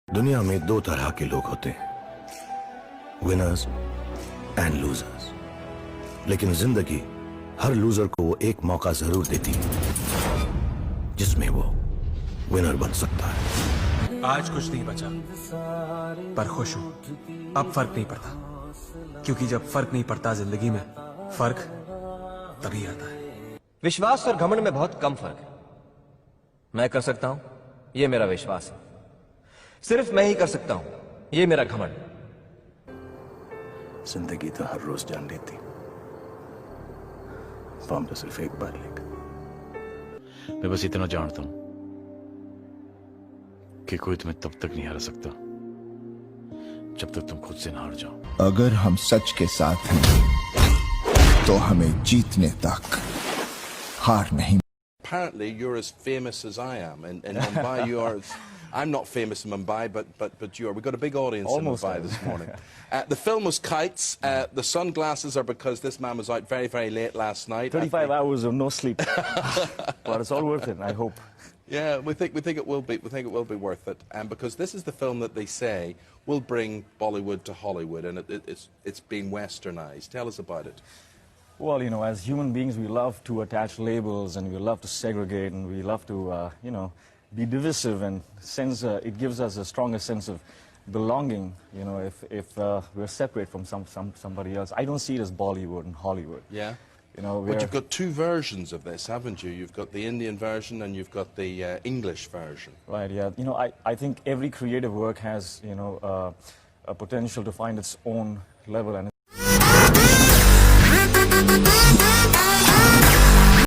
दुनिया में दो तरह के लोग होते हैं, विनर्स एंड लूजर्स। लेकिन जिंदगी हर लूजर को वो एक मौका जरूर देती है जिसमें वो विनर बन सकता है। आज कुछ नहीं बचा, पर खुश हूं। अब फर्क नहीं पड़ता, क्योंकि जब फर्क नहीं पड़ता जिंदगी में, फर्क तभी आता है। विश्वास और घमंड में बहुत कम फर्क है। मैं कर सकता हूं, यह मेरा विश्वास है। सिर्फ मैं ही कर सकता हूं, यह मेरा घमंड। जिंदगी तो हर रोज जान लेती, फॉर्म तो सिर्फ एक बार लेगा। मैं बस इतना जानता हूं कि कोई तुम्हें तब तक नहीं हरा सकता जब तक तुम खुद से ना हार जाओ। अगर हम सच के साथ हैं तो हमें जीतने तक हार नहीं। Apparently, you're as famous as I am. In Mumbai, you are. I'm not famous in Mumbai, but you are. We've got a big audience in Mumbai this morning. The film was Kites. The sunglasses are because this man was out very, very late last night. 35 hours of no sleep, but it's all worth it, I hope. Yeah, we think it will be. We think it will be worth it, because this is the film that they say will bring Bollywood to Hollywood, and it's been westernized. Tell us about it. Well, you know, as human beings, we love to attach labels, and we love to segregate, and we love to, you know, be divisive, and it gives us a stronger sense of belonging. You know, if we're separate from somebody else. I don't see it as Bollywood and Hollywood. Yeah. You know, but you've got two versions of this, haven't you? You've got the Indian version and you've got the English version. Right. Yeah. You know, I think every creative work has, you know, a potential to find its own level and